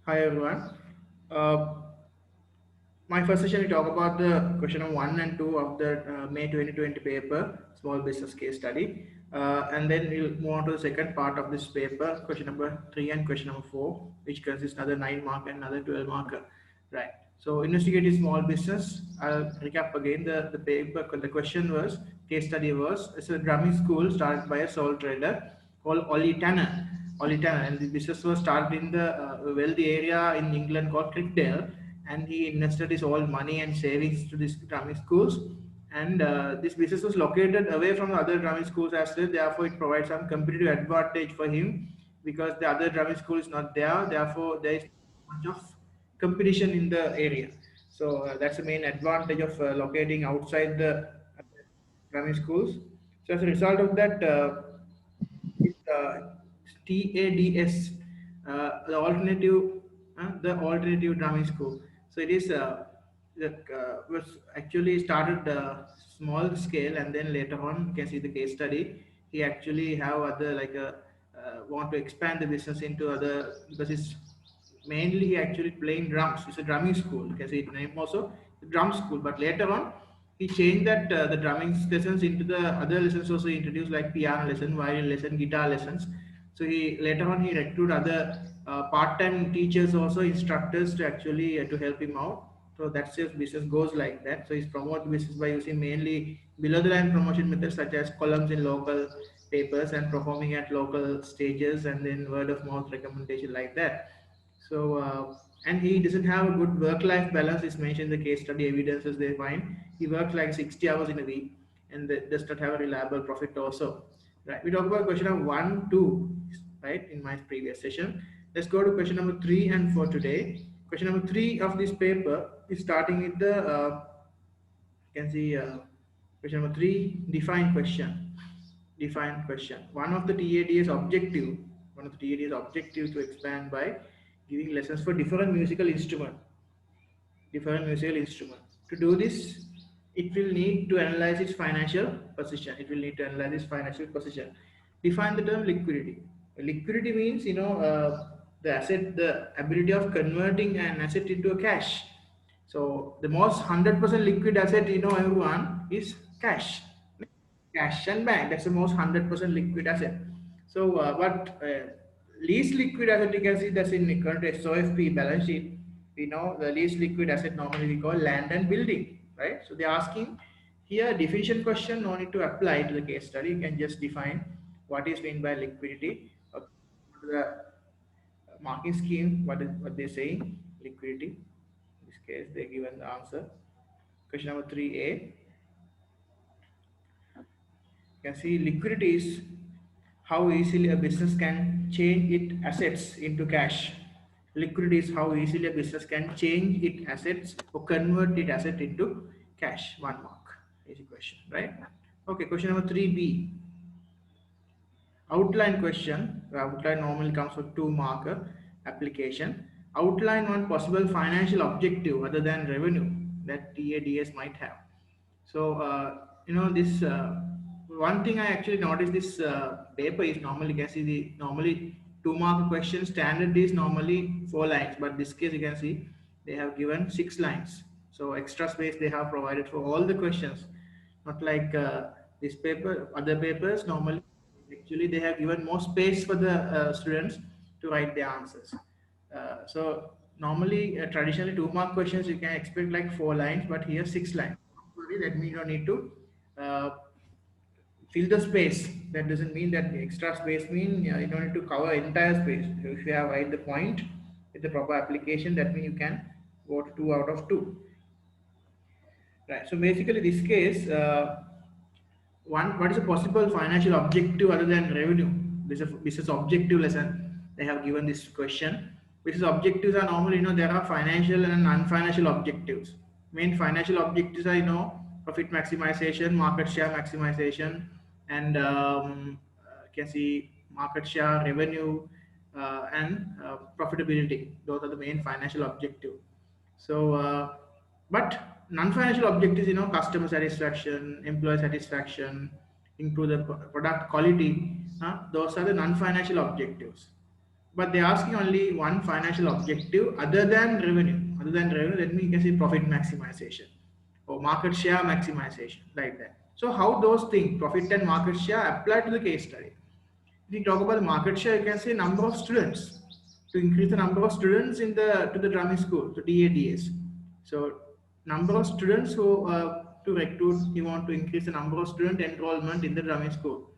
Hi everyone. Uh, my first session we talk about the question number 1 and 2 of the May 2020 paper, small business case study. And then we'll move on to the second part of this paper, question number 3 and question number 4, which consists another 9 mark and another 12 marker. Right. So investigative small business. I'll recap again the paper. The question was, case study was, it's a drumming school started by a sole trader called Ollie Tanner. Ollie Tanner, and the business was started in the wealthy area in England called Crickdale, and he invested his all money and savings to this drumming schools. And this business was located away from the other drumming schools as well. Therefore, it provides some competitive advantage for him because the other drumming school is not there. Therefore, there is much of competition in the area. So that's the main advantage of locating outside the drumming schools. So as a result of that, it's TADS, the alternative drumming school. So it is was actually started small scale, and then later on you can see the case study. He actually have other like a want to expand the business into other, because it's mainly he actually playing drums. It's a drumming school. You can see it name also the drum school. But later on, he changed that the drumming lessons into the other lessons also introduced like piano lesson, violin lesson, guitar lessons. So he later on he recruited other part-time teachers also instructors to actually to help him out. So that's his business goes like that. So he's promote business by using mainly below the line promotion methods such as columns in local papers and performing at local stages, and then word of mouth recommendation like that. So, and he doesn't have a good work-life balance. Is mentioned in the case study evidences they find. He works like 60 hours in a week and does not have a reliable profit also. Right. We talk about question number 1, 2, right, in my previous session. Let's go to question number 3 and 4 today. Question number 3 of this paper is starting with the, you can see question number 3, define question. Define question. One of the TAD's objective to expand by giving lessons for different musical instrument. To do this, it will need to analyze its financial position. It will need to analyze its financial position. Define the term liquidity. Liquidity means, the asset, the ability of converting an asset into a cash. So the most 100% liquid asset, everyone, is cash. Cash and bank. That's the most 100% liquid asset. So, what least liquid asset you can see that's in the current SOFP balance sheet. We know the least liquid asset normally we call land and building, right? So they're asking here definition question. No need to apply to the case study. You can just define what is meant by liquidity. Okay. The marking scheme. What they saying? Liquidity. In this case, they given the answer. Question number 3A. You can see liquidity is how easily a business can change its assets into cash. Liquidity is how easily a business can change its assets or convert its asset into cash. 1 mark. Easy question, right? Okay, question number 3B. Outline question. The outline normally comes with 2 marker application. Outline one possible financial objective other than revenue that TADS might have. So, this one thing I actually noticed this paper is normally, you can see the normally 2 mark question standard is normally 4 lines, but this case you can see they have given 6 lines. So extra space they have provided for all the questions, not like this paper, other papers normally actually they have given more space for the students to write their answers. So normally, traditionally 2 mark questions you can expect like 4 lines, but here 6 lines. That means you don't need to uh, fill the space. That doesn't mean that the extra space mean you don't need to cover entire space. So if you have write the point with the proper application, that means you can go to 2 out of 2. Right. So basically, this case, one, what is a possible financial objective other than revenue? This is objective lesson. They have given this question. Business objectives are normally, there are financial and non-financial objectives. Main financial objectives are, profit maximization, market share maximization, and you can see market share, revenue, and profitability. Those are the main financial objective. So, but non-financial objectives, customer satisfaction, employee satisfaction, improve the product quality. Those are the non-financial objectives. but they're asking only one financial objective other than revenue. Other than revenue, that means you can say profit maximization or market share maximization, like that. So how those things, profit and market share, apply to the case study? If we talk about the market share, you can say number of students, to increase the number of students in the to the drumming school, so DADS. So number of students who to recruit, you want to increase the number of student enrollment in the drumming school.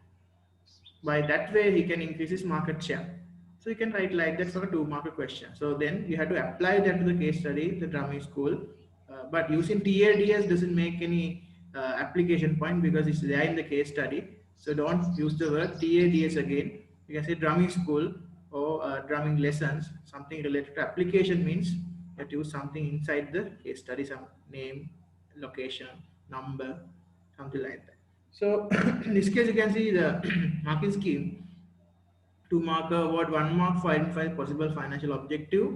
By that way, he can increase his market share. So you can write like that for a 2 mark question. So then you have to apply that to the case study, the drumming school. But using TADS doesn't make any application point because it's there in the case study. So don't use the word TADS again. You can say drumming school or drumming lessons. Something related to application means you have to use something inside the case study, some name, location, number, something like that. So in this case, you can see the marking scheme: 2 mark award, 1 mark for identifying possible financial objective,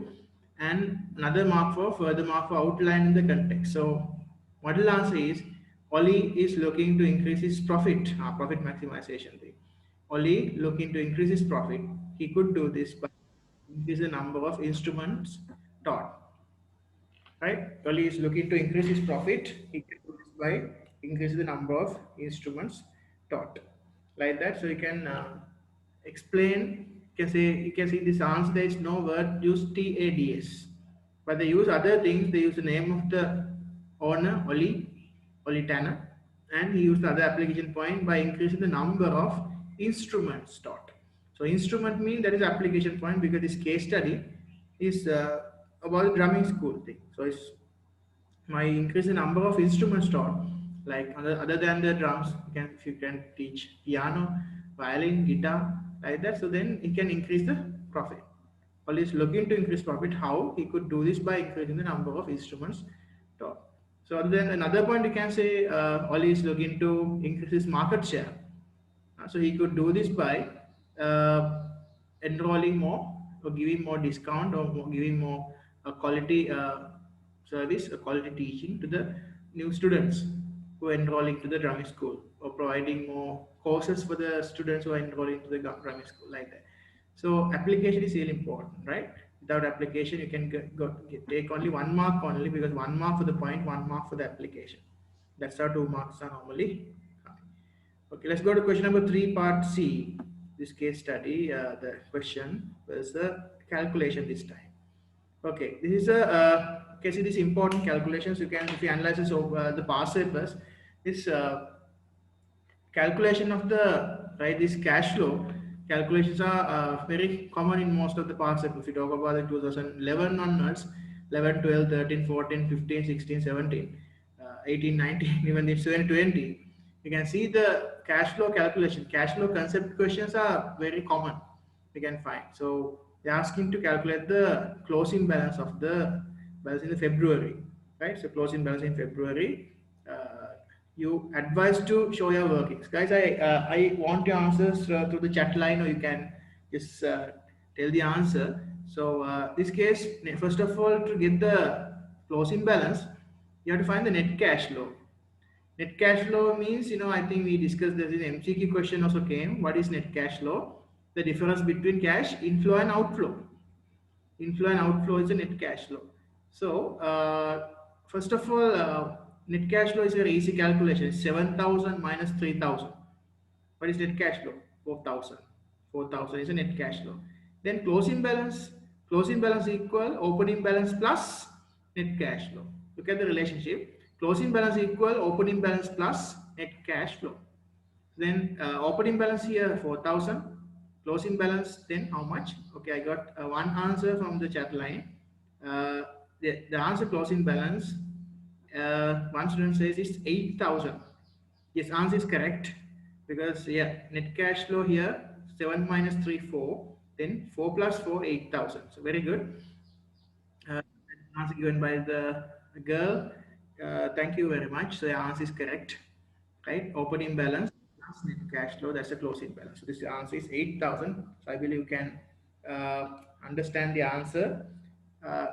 and another mark for further mark for outline in the context. So model answer is Oli is looking to increase his profit, profit maximization thing. Oli looking to increase his profit. He could do this by increase the number of instruments taught. Right? Oli is looking to increase his profit. He can do this by increasing the number of instruments taught. Like that, so you can explain. You can see this answer. There is no word used TADS, but they use other things. They use the name of the owner, Oli Tanner, and he used the other application point by increasing the number of instruments taught. So instrument mean that is application point because this case study is about the drumming school thing. So it's my increase the number of instruments taught, like other than the drums, if you can teach piano, violin, guitar, like that. So then he can increase the profit. Or is looking to increase profit. How he could do this by increasing the number of instruments taught. So then another point you can say, Oli is looking to increase his market share. So he could do this by uh, enrolling more or giving more discount or giving more quality service, quality teaching to the new students who are enrolling to the drumming school, or providing more courses for the students who are enrolling to the drumming school, like that. So application is really important, right? Without application, you can take only 1 mark only, because 1 mark for the point, 1 mark for the application. That's how 2 marks are normally coming. Okay, let's go to question number 3, part C. This case study, the question was the calculation this time. Okay, this is a okay. See, these important calculations you can, if you analyze this over the past papers, this calculation of the right, this cash flow calculations are very common in most of the past papers. If you talk about the 2011 onwards, 11, 12, 13, 14, 15, 16, 17, 18, 19, even if 20, you can see the cash flow calculation, cash flow concept questions are very common, you can find. So they're asking to calculate the closing balance of the balance in the February, right? So closing balance in February. You advise to show your workings, guys. I want your answers through the chat line, or you can just tell the answer. So this case, first of all, to get the closing balance, you have to find the net cash flow. Net cash flow means, I think we discussed this in MCQ question also came. What is net cash flow? The difference between cash inflow and outflow. Inflow and outflow is a net cash flow. So, first of all, net cash flow is a very easy calculation. 7,000 minus 3,000. What is net cash flow? 4,000. 4,000 is a net cash flow. Then closing balance. Closing balance equal opening balance plus net cash flow. Look at the relationship. Closing balance equal opening balance plus net cash flow. Then opening balance here 4,000. Closing balance then how much? Okay, I got one answer from the chat line. Uh, the answer closing balance, one student says it's 8,000. Yes, answer is correct, because yeah, net cash flow here 7 minus 3 4, then 4 plus 4 8,000. So very good. Answer given by the girl. Thank you very much. So the answer is correct, right? Opening balance plus net cash flow, that's the closing balance. So this answer is 8,000. So I believe you can understand the answer.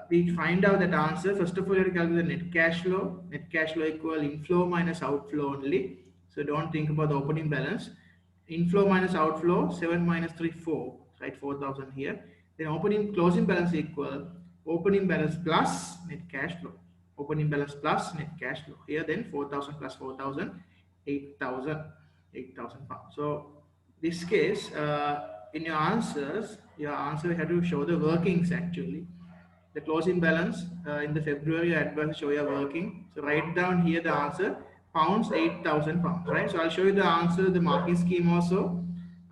We find out that answer. First of all, you have to calculate the net cash flow. Net cash flow equal inflow minus outflow only. So don't think about the opening balance. Inflow minus outflow, 7 minus 3 4, right? 4,000 here. Then opening closing balance equal opening balance plus net cash flow. Opening balance plus net cash flow. Here then 4,000 plus 4,000, 8,000, 8,000 pounds. So this case, in your answer you have to show the workings actually. The closing balance in the February advance show your working. So write down here the answer pounds 8,000 pounds, right? So I'll show you the answer, the marking scheme also.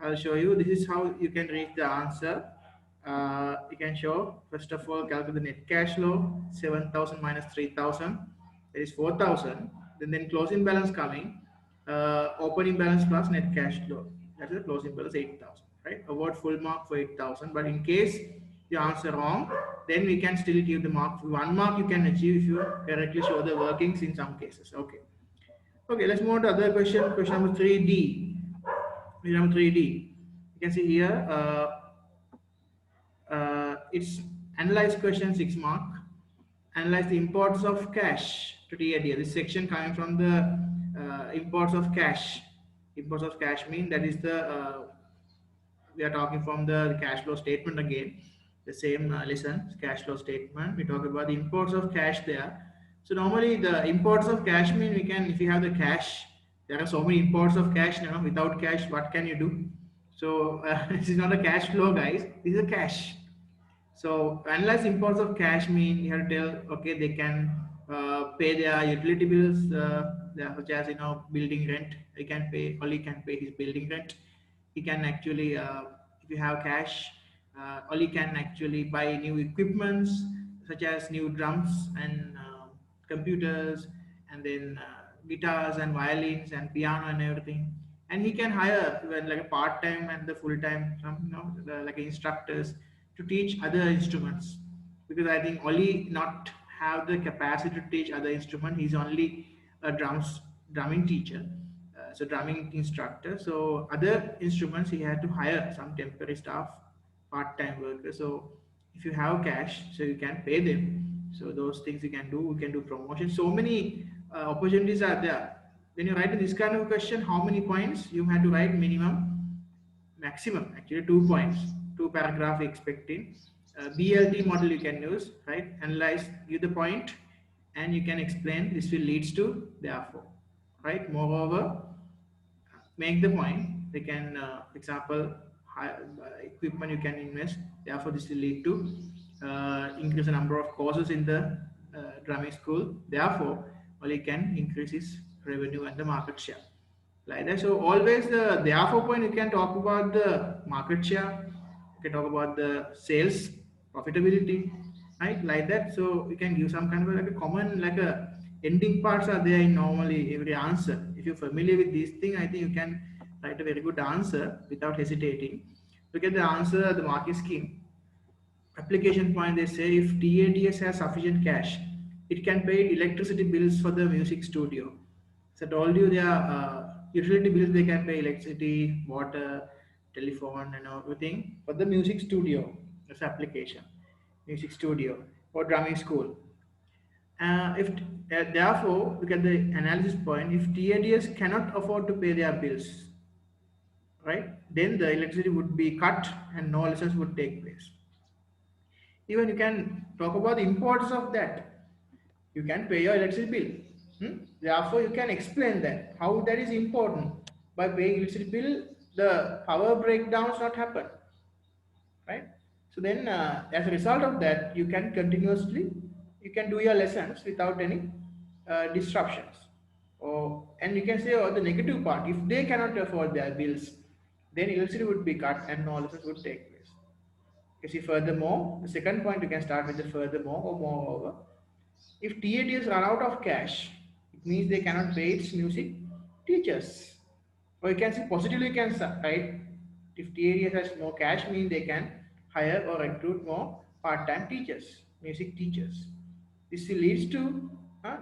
I'll show you this is how you can reach the answer. You can show first of all calculate the net cash flow 7,000 minus 3,000, that is 4,000. Then closing balance coming, opening balance plus net cash flow, that's the closing balance 8,000, right? Award full mark for 8,000, but in case you answer wrong, then we can still give the mark. 1 mark you can achieve if you correctly show the workings in some cases. Okay. Okay, let's move on to other question. Question number 3D. Question number 3D. You can see here. It's analyze question 6 mark. Analyze the imports of cash to TAD. This section coming from the imports of cash. Imports of cash mean that is the we are talking from the cash flow statement again. The same listen, cash flow statement. We talk about the imports of cash there. So normally the imports of cash mean we can, if you have the cash, there are so many imports of cash now. Without cash, what can you do? So this is not a cash flow, guys. This is a cash. So analyze imports of cash mean you have to tell, okay, they can pay their utility bills, such as building rent. He can pay, only can pay his building rent. He can actually, if you have cash, only can actually buy new equipments such as new drums and computers, and then guitars and violins and piano and everything. And he can hire even like a part time and the full time, like instructors to teach other instruments, because I think only not have the capacity to teach other instrument. He's only a drumming teacher, so drumming instructor. So other instruments he had to hire some temporary staff, part-time workers. So if you have cash, so you can pay them. So those things you can do. You can do promotion. So many opportunities are there. When you write this kind of question, how many points you have to write minimum? Maximum actually 2 points, 2 paragraph expecting. BLT model you can use, right? Analyze, give the point, and you can explain this will leads to therefore, right? Moreover, make the point. They can, example, equipment you can invest. Therefore, this will lead to increase the number of courses in the drumming school. Therefore, only can increase its revenue and the market share. Like that. So always the therefore point you can talk about the market share. You can talk about the sales profitability, right? Like that. So you can give some kind of like a common like a ending parts are there in normally every answer. If you're familiar with these things, I think you can write a very good answer without hesitating. Look at the answer, the market scheme. Application point, they say if TADS has sufficient cash, it can pay electricity bills for the music studio. So I told you their utility bills, they can pay electricity, water, telephone and everything for the music studio. That's application. Music studio or drumming school. If therefore, look at the analysis point. If TADS cannot afford to pay their bills, right, then the electricity would be cut and no lessons would take place. Even you can talk about the importance of that. You can pay your electricity bill. Therefore, you can explain that how that is important. By paying electricity bill, the power breakdowns not happen, right? So then, as a result of that, you can continuously you can do your lessons without any disruptions. Or and you can say, the negative part, if they cannot afford their bills, then electricity would be cut and no lessons would take place. You see, furthermore, the second point you can start with the furthermore or moreover. If TADs run out of cash, it means they cannot pay its music teachers. Or you can see positively, you can write if TADs has no cash, means they can hire or recruit more part-time teachers, music teachers. This leads to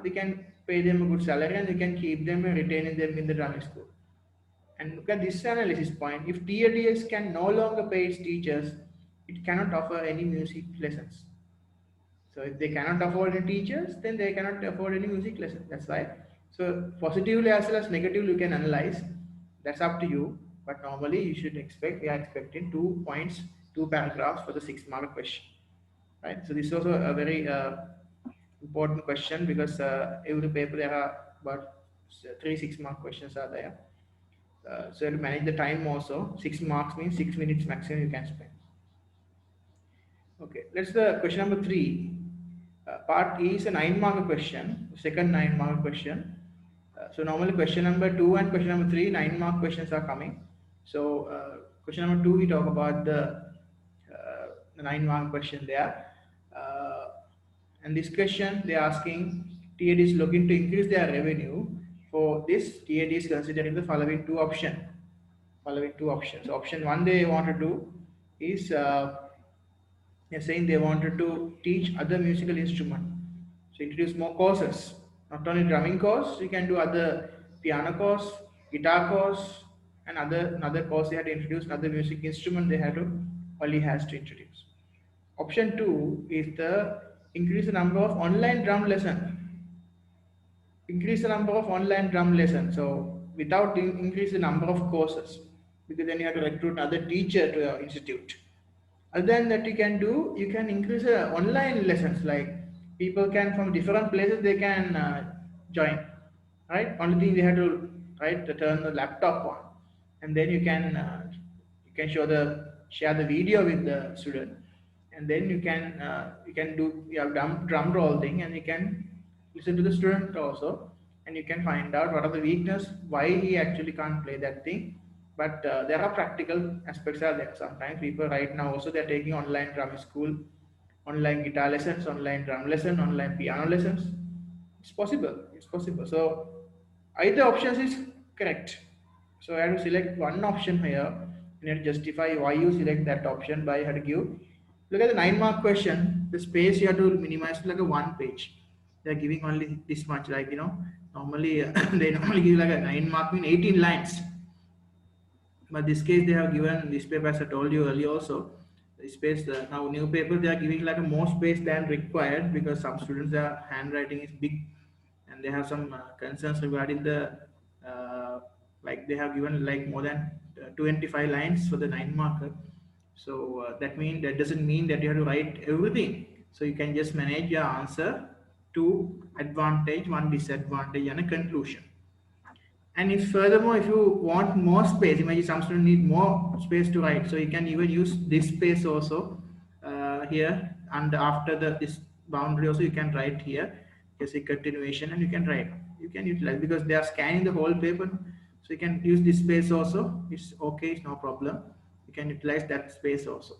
they can pay them a good salary and they can keep them and retaining them in the drumming school. And look at this analysis point. If TADS can no longer pay its teachers, it cannot offer any music lessons. So if they cannot afford any teachers, then they cannot afford any music lessons. That's why. So positively as well as negatively you can analyze. That's up to you. But normally you should expect, we are expecting 2 points two paragraphs for the 6 mark question, right? So this is also a very important question because every paper there are about three 6 mark questions are there. So you have to manage the time also. 6 marks means 6 minutes maximum you can spend. Okay, let's the question number three. Part E is a 9 mark question, second 9 mark question. So normally question number two and question number three, 9 mark questions are coming. So question number two, we talk about the 9 mark question there. And this question they are asking TAD is looking to increase their revenue. For this, TAD is considering the following two options. Option one they want to do is they're saying they wanted to teach other musical instrument. So introduce more courses. Not only drumming course, you can do other piano course, guitar course, and another course they had to introduce another music instrument they had to only has to introduce. Option two is the increase the number of online drum lesson. Increase the number of online drum lessons. So without increase the number of courses, because then you have to recruit another teacher to your institute. Other than that, you can increase online lessons. Like people can from different places they can join. Right. Only thing they have to to turn the laptop on, and then you can share the video with the student, and then you can do you have drum roll thing, and you can listen to the student also, and you can find out what are the weakness, why he actually can't play that thing. But there are practical aspects are there. Sometimes people right now also they're taking online drum school, online guitar lessons, online drum lesson, online piano lessons. It's possible. It's possible. So either options is correct. So I have to select one option here. You have to justify why you select that option by how to give. Look at the 9 mark question. The space you have to minimize to like a one page. They are giving only this much. Like normally they normally give like a 9 mark mean 18 lines. But this case they have given this paper as I told you earlier also. The space now new paper they are giving like a more space than required because some students their handwriting is big and they have some concerns regarding the like they have given like more than 25 lines for the 9 marker. So that doesn't mean that you have to write everything. So you can just manage your answer to advantage, one disadvantage, and a conclusion. And if furthermore, if you want more space, imagine some students need more space to write, so you can even use this space also here, and after this boundary also you can write here. You can say continuation, and you can write. You can utilize because they are scanning the whole paper, so you can use this space also. It's okay, it's no problem. You can utilize that space also.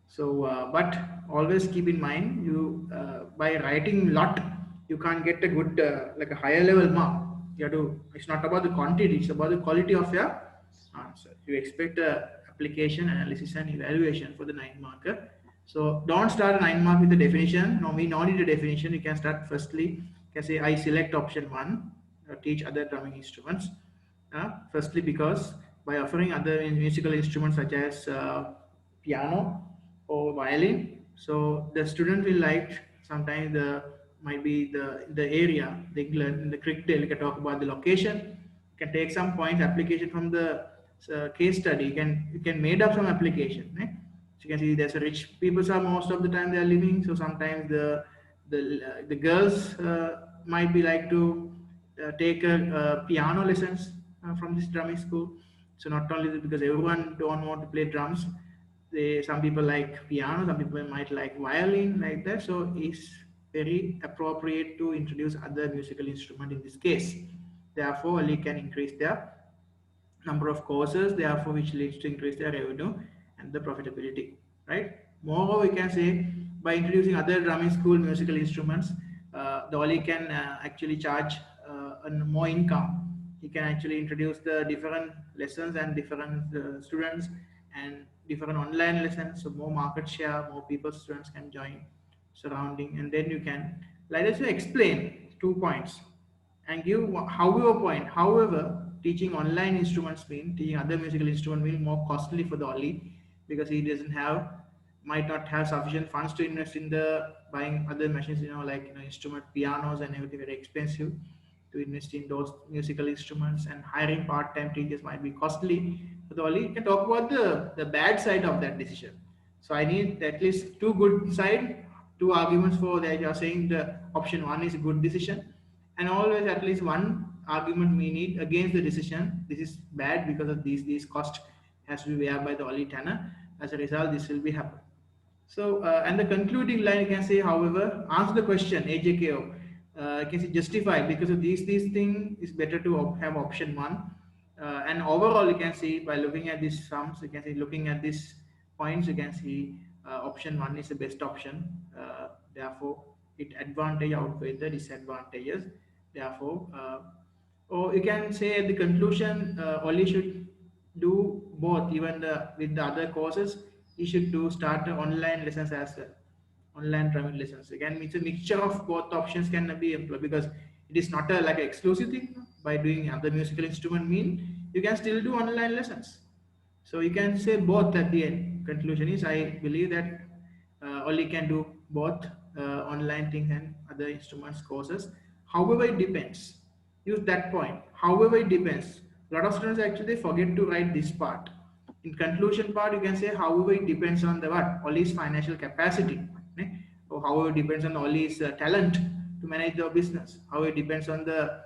So, but always keep in mind, you by writing lot, you can't get a good like a higher level mark. You have to. It's not about the quantity; it's about the quality of your answer. You expect application, analysis, and evaluation for the 9 marker. So, don't start a 9 mark with the definition. No, we don't need a definition. You can start firstly. You can say I select option one. Teach other drumming instruments. Firstly, because by offering other musical instruments such as piano or violin, so the student will like sometimes the might be the area, the England, in the Crickdale. You can talk about the location. You can take some points application from the case study. You can made up some application. Right? So you can see there's a rich people are most of the time they are living. So sometimes the girls might be like to take piano lessons from this drumming school. So not only because everyone don't want to play drums, some people like piano, some people might like violin like that. So it's very appropriate to introduce other musical instrument in this case. Therefore, only can increase their number of courses, therefore which leads to increase their revenue and the profitability, right? Moreover, we can say by introducing other drumming school musical instruments, the Oli can actually charge more income. He can actually introduce the different lessons and different students and different online lessons, so more market share, more people, students can join surrounding, and then you can like us explain 2 points and give however point. However, teaching online instruments mean teaching other musical instrument will more costly for the Oli because he doesn't have might not have sufficient funds to invest in the buying other machines, like instrument pianos and everything very expensive. to invest in those musical instruments, and hiring part-time teachers might be costly. But only you can talk about the bad side of that decision. So I need at least two good side, two arguments for that. You are saying the option one is a good decision, and always at least one argument we need against the decision. This is bad because of these cost has to be bear by the only tenor. As a result, this will be happen. So, and the concluding line you can say, however, answer the question, AJKO. You can say justify because of these thing is better to have option one. And overall, you can see by looking at these sums, you can see looking at these points, you can see option one is the best option. Therefore, it advantage outweigh the disadvantages. Therefore, or you can say at the conclusion, only should do both. Even with the other courses, you should do start online lessons as well, online drumming lessons. Again, it's a mixture of both options can be employed because it is not a like an exclusive thing. By doing other musical instrument mean you can still do online lessons. So you can say both at the end. Conclusion is I believe that only can do both online things and other instruments courses. However, it depends. Use that point. However, it depends. A lot of students actually forget to write this part. In conclusion part, you can say however it depends on the what Ollie's financial capacity, or however it depends on Ollie's talent to manage the business. However, it depends on the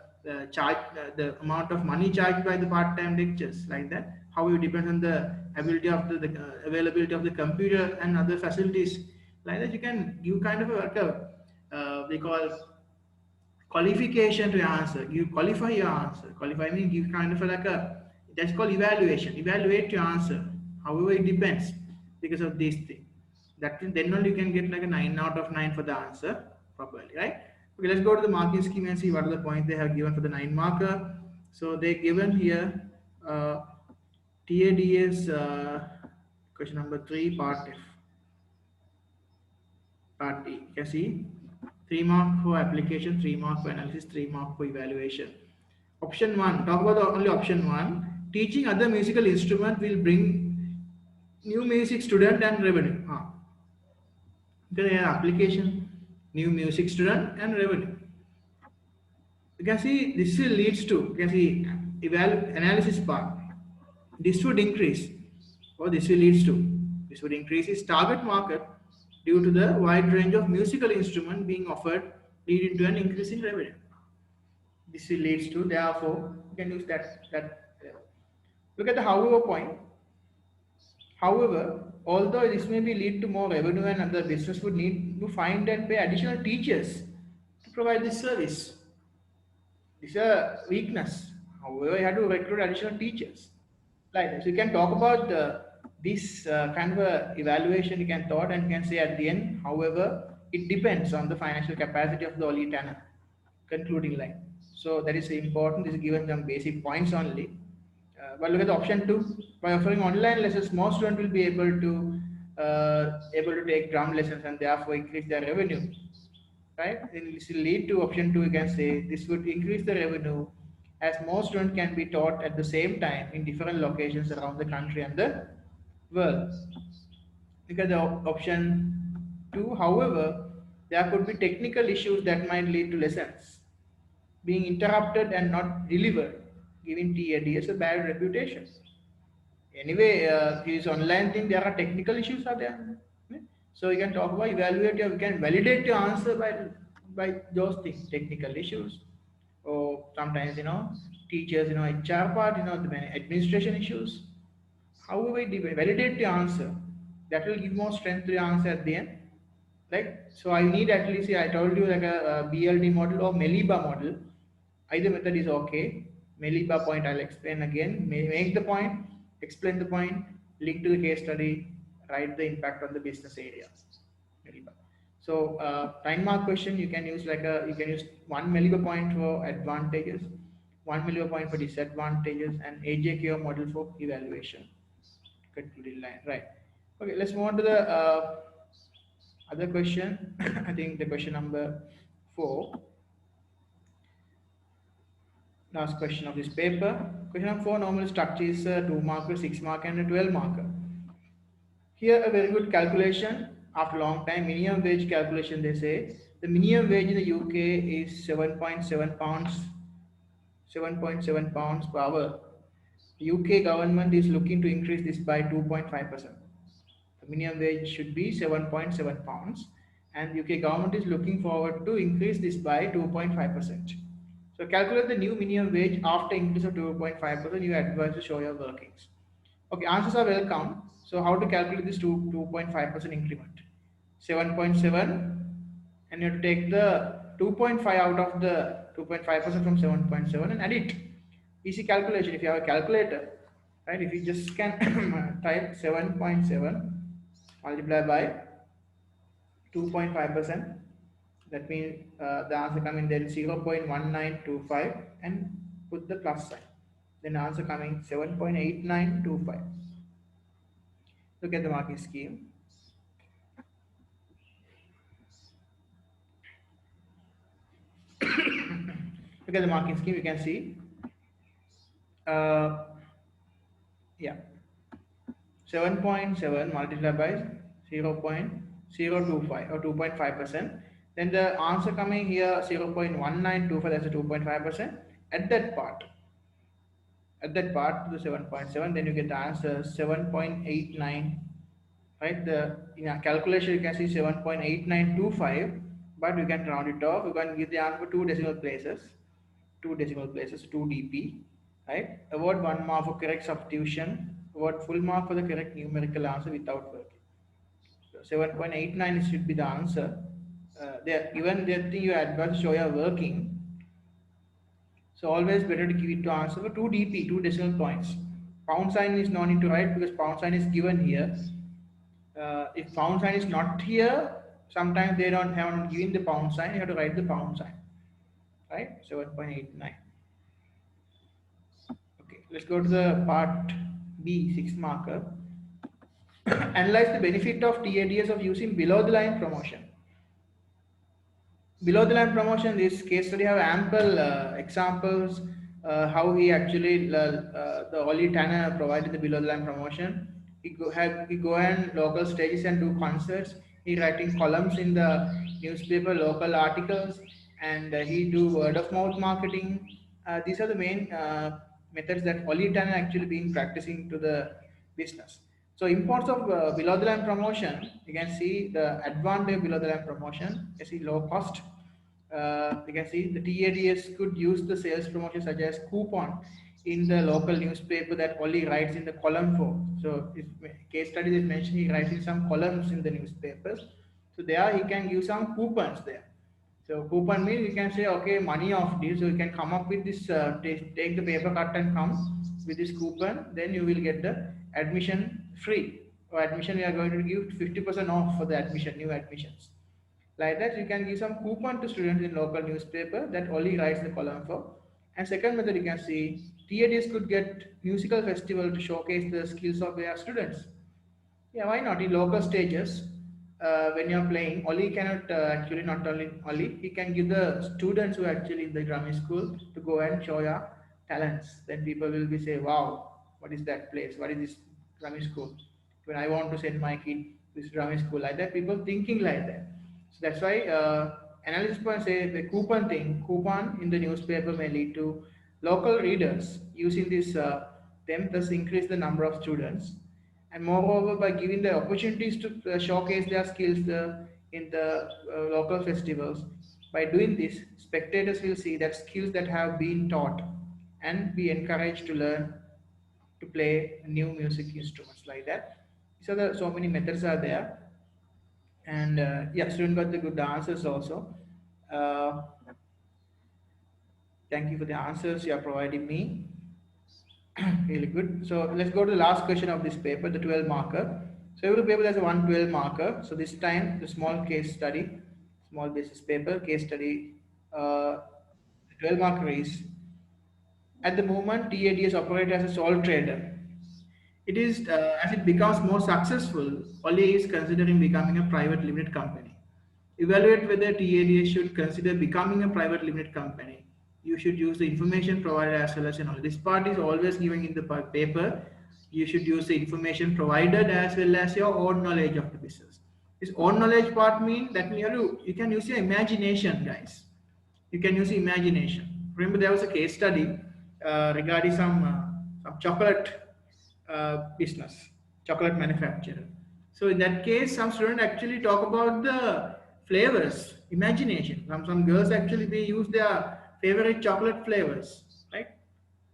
charge, the amount of money charged by the part-time lectures, like that. However, it depends on the ability of the availability of the computer and other facilities, like that. You can give kind of a they call qualification to your answer. You qualify your answer. Qualify means give kind of like a that's called evaluation. Evaluate your answer. However, it depends because of this thing. That then only you can get like a 9 out of 9 for the answer properly, right? Okay, let's go to the marking scheme and see what are the points they have given for the 9 marker. So they given here TADS question number 3 part F. Part E. You can see 3 mark for application, 3 mark for analysis, 3 mark for evaluation. Option 1, talk about only option 1. Teaching other musical instrument will bring new music student and revenue. Then application, new music student and revenue. You can see this will leads to, you can see analysis part. This would increase, or this will leads to. This would increase its target market due to the wide range of musical instrument being offered, leading to an increase in revenue. This will leads to, therefore, you can use that. Look at the however point. However, although this may be lead to more revenue and other business would need to find and pay additional teachers to provide this service. This is a weakness. However, you have to recruit additional teachers. Like that. So you can talk about this kind of evaluation you can thought and can say at the end. However, it depends on the financial capacity of the Oli Tanner. Concluding line. So that is important. This is given some basic points only. But look at the option 2. By offering online lessons, more students will be able to take drum lessons and therefore increase their revenue. Right? Then this will lead to option 2. You can say this would increase the revenue as more students can be taught at the same time in different locations around the country and the world. Look at the option 2. However, there could be technical issues that might lead to lessons being interrupted and not delivered, giving TADS a bad reputation. Anyway, this online thing, there are technical issues are there. So you can talk about evaluate you can validate your answer by those things, technical issues, or sometimes teachers, HR part, the administration issues. However, validate your answer. That will give more strength to your answer at the end. Right? So I need at least, I told you like a BLD model or Meliba model. Either method is okay. Meliba point I'll explain again. Make the point, explain the point, link to the case study, write the impact on the business area. Meliba. So 9 mark question you can use you can use 1 Meliba point for advantages, 1 Meliba point for disadvantages, and AJKO model for evaluation. Concluded line, right? Okay, let's move on to the other question. I think the question number 4. Last question of this paper. Question number 4 normal structure is 2 marker, 6 marker, and a 12 marker. Here a very good calculation after a long time. Minimum wage calculation, they say the minimum wage in the UK is 7.7 pounds 7.7 pounds per hour. The UK government is looking to increase this by 2.5%. The minimum wage should be 7.7 pounds, and the UK government is looking forward to increase this by 2.5%. So calculate the new minimum wage after increase of 2.5%. You are advised to show your workings. Okay, answers are welcome. So how to calculate this 2.5% increment? 7.7, and you have to take the 2.5 out of the 2.5% from 7.7 and add it. Easy calculation if you have a calculator, right? If you just can type 7.7 multiplied by 2.5%, that means the answer coming there is 0.1925 and put the plus sign. Then answer coming 7.8925. Look at the marking scheme. Look at the marking scheme, you can see. Yeah, 7.7 multiplied by 0.025 or 2.5%. Then the answer coming here 0.1925, that's a 2.5%. At that part to the 7.7, then you get the answer 7.89, right? The in a calculation you can see 7.8925, but you can round it off. You can give the answer for two decimal places, 2 dp, right? Award 1 mark for correct substitution, award full mark for the correct numerical answer without working. So 7.89 should be the answer. There, even the thing you advance show your working. So always better to give it to answer for 2 dp, 2 decimal points. Pound sign is no need to write because pound sign is given here. If pound sign is not here, sometimes they don't have given the pound sign, you have to write the pound sign, right? 7.89. Okay, let's go to the part B, 6 marker. Analyze the benefit of TADS of using below the line promotion. Below the line promotion, this case study have ample examples how he actually the Ollie Tanner provided the below the line promotion. He go and local stages and do concerts. He writing columns in the newspaper, local articles, and he do word of mouth marketing. These are the main methods that Ollie Tanner actually been practicing to the business. So importance of below the line promotion, you can see the advantage of below the line promotion. You see low cost. You can see the TADS could use the sales promotion such as coupon in the local newspaper that only writes in the column for. So if case study is mentioned, he writes in some columns in the newspapers. So there he can use some coupons there. So coupon means you can say, okay, money off deal. So you can come up with this, take the paper cut and come with this coupon. Then you will get the admission free. Or admission, we are going to give 50% off for the admission, new admissions. Like that, you can give some coupon to students in local newspaper that only writes the column for. And second method, you can see TADs could get musical festival to showcase the skills of their students. Yeah, why not? In local stages, when you're playing, Oli cannot actually, not only Oli, he can give the students who are actually in the drumming school to go and show your talents. Then people will be say, wow, what is that place? What is this drumming school? When I want to send my kid to this drumming school, like that, people thinking like that. So that's why analysis point say the coupon in the newspaper may lead to local readers using this them thus increase the number of students, and moreover by giving the opportunities to showcase their skills in the local festivals. By doing this, spectators will see that skills that have been taught and be encouraged to learn to play new music instruments like that. So the so many methods are there, and yeah, student got the good answers also. Uh, Thank you for the answers you are providing me. Really good. So let's go to the last question of this paper, the 12 marker. So every paper has a 112 marker. So this time the small case study, small basis paper, case study, the 12 marker is at the moment TADS operate as a sole trader. It is as it becomes more successful, Oli is considering becoming a private limited company. Evaluate whether TADS should consider becoming a private limited company. You should use the information provided as well as your knowledge. This part is always given in the paper. You should use the information provided as well as your own knowledge of the business. This own knowledge part means that you can use your imagination, guys. You can use imagination. Remember, there was a case study regarding some chocolate business, chocolate manufacturer. So in that case, some students actually talk about the flavors, imagination. Some girls actually they use their favorite chocolate flavors, right?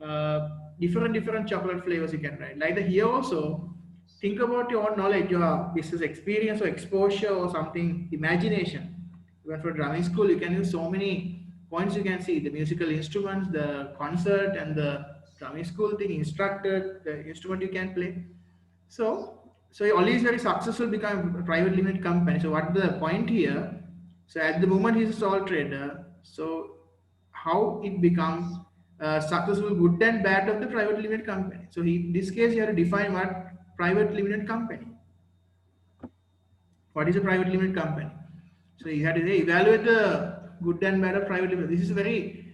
uh, different chocolate flavors you can write. Like the here also, think about your own knowledge, your business experience or exposure or something, imagination. Even for drumming school, you can use so many points. You can see the musical instruments, the concert, and the drumming school thing, instructor, the instrument you can play. So, so Ali is very successful, become a private limited company. So, what the point here? So, at the moment he's a sole trader. So, how it becomes successful, good and bad of the private limited company. So, he in this case you have to define what private limited company. What is a private limited company? So you have to evaluate the good and bad of private limited. This is a very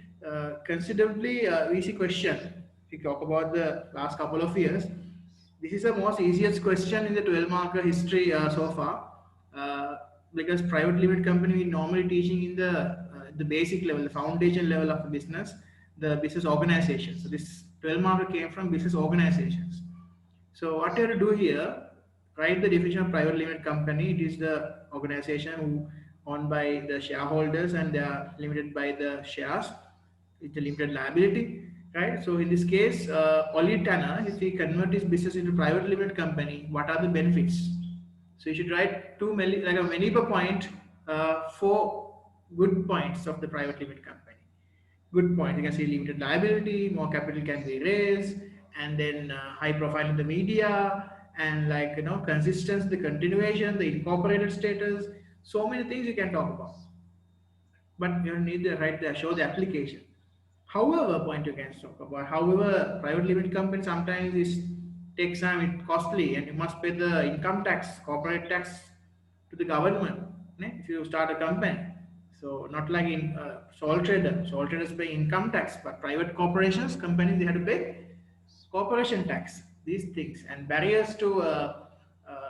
considerably easy question. If you talk about the last couple of years, this is the most easiest question in the 12 marker history so far. Because private limited company we normally teaching in the basic level, the foundation level of the business, the business organization. So this 12 marker came from business organizations. So what you have to do here, write the definition of private limited company. It is the organization who owned by the shareholders and they are limited by the shares. It's a limited liability, right? So in this case, Oli Tanner, if he convert his business into private limited company, what are the benefits? So you should write like a many per point, four good points of the private limited company. Good point. You can see limited liability, more capital can be raised, and then high profile in the media, and like consistency, the continuation, the incorporated status. So many things you can talk about, but you need to write the show the application. However, point you can talk about. However, private limited company sometimes is takes time, it's costly, and you must pay the income tax, corporate tax to the government. If you start a company, so not like in sole trader. Sole traders pay income tax, but private corporations, companies they have to pay corporation tax. These things and barriers to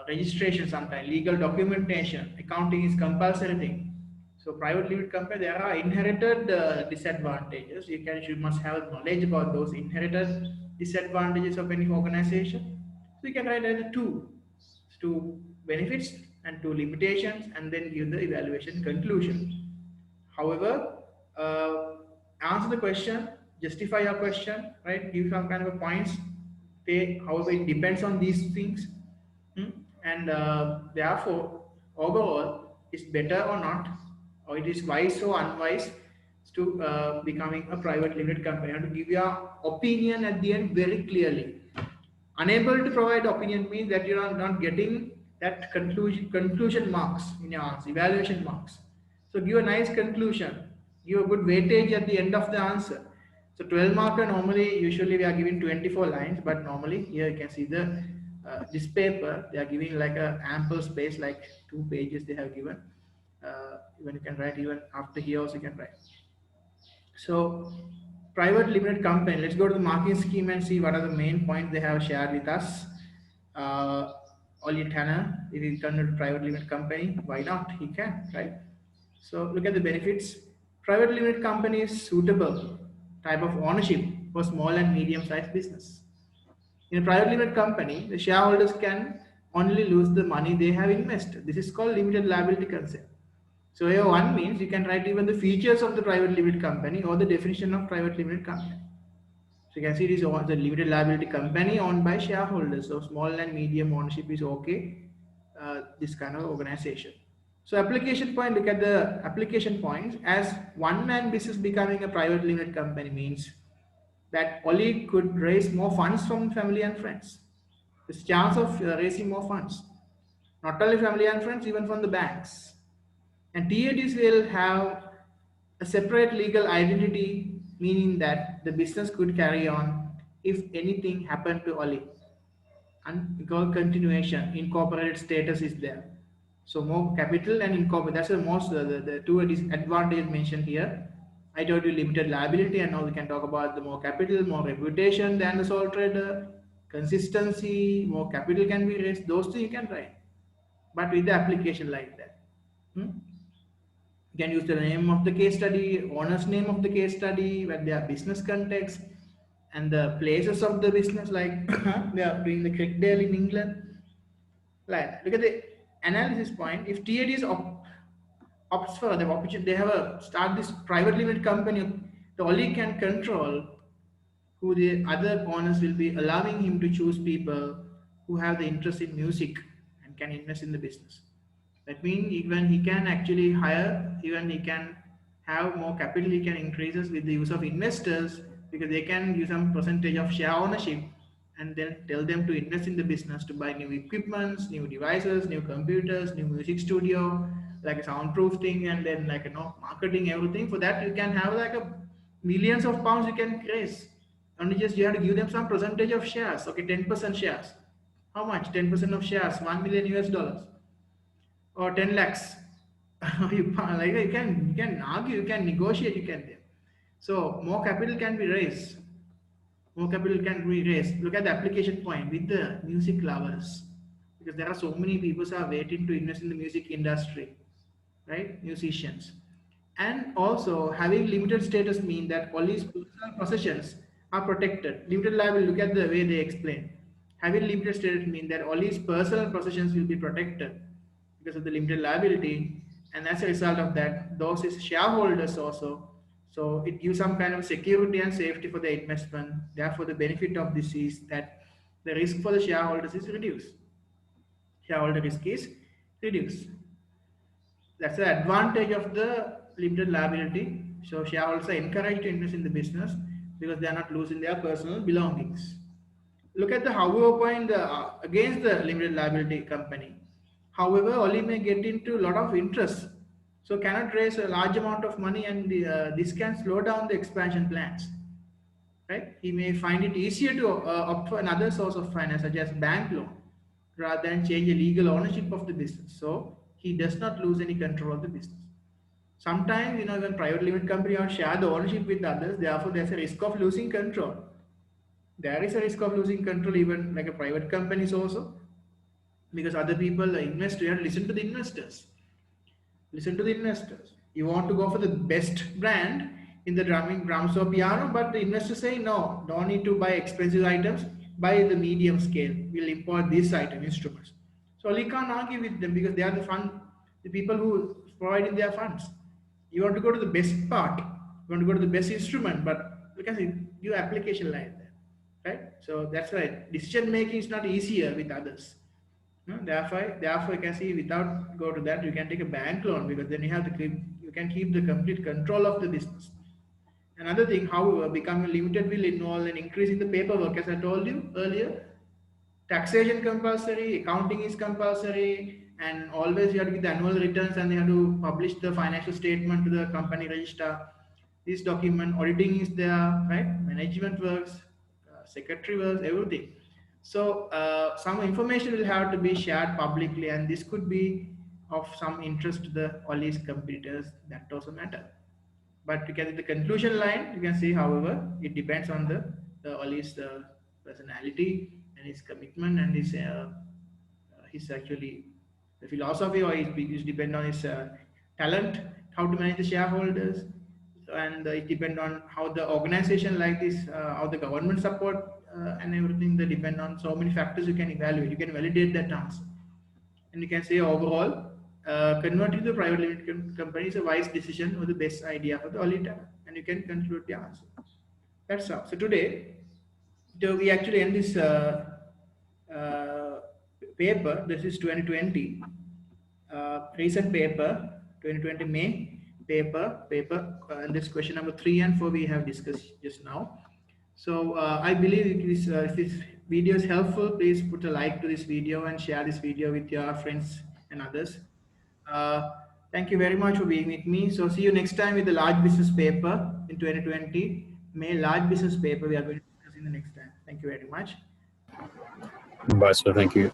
registration, sometimes legal documentation, accounting is compulsory thing. So private limited company, there are inherited disadvantages. You must have knowledge about those inherited disadvantages of any organization. So you can write either two benefits and two limitations, and then give the evaluation conclusion. However, answer the question, justify your question, right? Give some kind of a points. However, it depends on these things. Hmm? And therefore, overall, it's better or not, or it is wise or unwise to becoming a private limited company. You have to give your opinion at the end very clearly. Unable to provide opinion means that you are not getting that conclusion marks in your answer, evaluation marks. So give a nice conclusion, give a good weightage at the end of the answer. So 12 marker normally usually we are giving 24 lines, but normally here you can see the this paper they are giving like a ample space, like 2 pages they have given. Even you can write even after here also you can write. So, private limited company. Let's go to the marking scheme and see what are the main points they have shared with us. Uh, Oli Tanner, if he turned to private limited company, why not? He can, right? So, look at the benefits. Private limited company is suitable type of ownership for small and medium-sized business. In a private limited company, the shareholders can only lose the money they have invested. This is called limited liability concept. So here one means you can write even the features of the private limited company or the definition of private limited company. So you can see it is the limited liability company owned by shareholders. So small and medium ownership is okay. This kind of organization. So application point, look at the application points. As one man business becoming a private limited company means that Oli could raise more funds from family and friends. There's chance of raising more funds. Not only family and friends, even from the banks. And TADs will have a separate legal identity, meaning that the business could carry on if anything happened to Oli. And because continuation, incorporated status is there. So more capital and incorporate. That's the most the two disadvantages mentioned here. I told you limited liability, and now we can talk about the more capital, more reputation than the sole trader, consistency, more capital can be raised. Those two you can write, but with the application like that. Hmm? You can use the name of the case study, owner's name of the case study, when they are business context, and the places of the business, like they are doing the Crickdale in England. Like, look at the analysis point. If TAD is opts for the opportunity, they have a start this private limited company. The only can control who the other owners will be, allowing him to choose people who have the interest in music and can invest in the business. That means even he can actually hire, even he can have more capital, he can increases with the use of investors, because they can use some percentage of share ownership and then tell them to invest in the business to buy new equipments, new devices, new computers, new music studio, like a soundproof thing, and then like marketing everything. For that you can have like a millions of pounds you can raise. Only just you have to give them some percentage of shares. Okay, 10% shares. How much? 10% of shares, 1 million US dollars or 10 lakhs. You can argue, you can negotiate, you can. So more capital can be raised. More capital can be raised. Look at the application point with the music lovers, because there are so many people who are waiting to invest in the music industry, right? Musicians. And also having limited status mean that only his personal possessions are protected. Limited liability, look at the way they explain. Having limited status mean that only his personal possessions will be protected because of the limited liability. And as a result of that, those is shareholders also. So it gives some kind of security and safety for the investment. Therefore, the benefit of this is that the risk for the shareholders is reduced. Shareholder risk is reduced. That's the advantage of the limited liability. So shareholders are encouraged to invest in the business because they are not losing their personal belongings. Look at the however point against the limited liability company. However, Oli may get into a lot of interest, so cannot raise a large amount of money, and this can slow down the expansion plans. Right? He may find it easier to opt for another source of finance, such as bank loan, rather than change the legal ownership of the business. So he does not lose any control of the business. Sometimes, when private limited company or share the ownership with others, therefore there's a risk of losing control. There is a risk of losing control even like a private companies also, because other people invest. You have to listen to the investors. Listen to the investors. You want to go for the best brand in the drums or piano, but the investors say no, don't need to buy expensive items, buy the medium scale. We'll import this item instruments. So you can't argue with them because they are the people who provide in their funds. You want to go to the best part, you want to go to the best instrument, but you can give application like that, right? So that's why decision making is not easier with others. No, therefore, you can see without go to that, you can take a bank loan, because then you can keep the complete control of the business. Another thing, however, becoming limited will involve an increase in the paperwork, as I told you earlier. Taxation compulsory, accounting is compulsory, and always you have to give the annual returns, and you have to publish the financial statement to the company register. This document auditing is there, right? Management works, secretary works, everything. So some information will have to be shared publicly, and this could be of some interest to the all these competitors. That also matter. But you can the conclusion line, you can see, however, it depends on the all his personality and his commitment and his actually the philosophy, or his depend on his talent, how to manage the shareholders, and it depend on how the organization like this, how the government support and everything. They depend on so many factors you can evaluate. You can validate that answer, and you can say overall, converting to private limited company is a wise decision or the best idea for the early time, and you can conclude the answer. That's all. So today, we actually end this uh, paper. This is 2020 recent paper, 2020 May paper, and this question number 3 and 4 we have discussed just now. So I believe if this video is helpful, please put a like to this video and share this video with your friends and others. Uh, Thank you very much for being with me. So see you next time with the large business paper in 2020 May large business paper we are going to discuss in the next time. Thank you very much. Bye, sir. Thank you.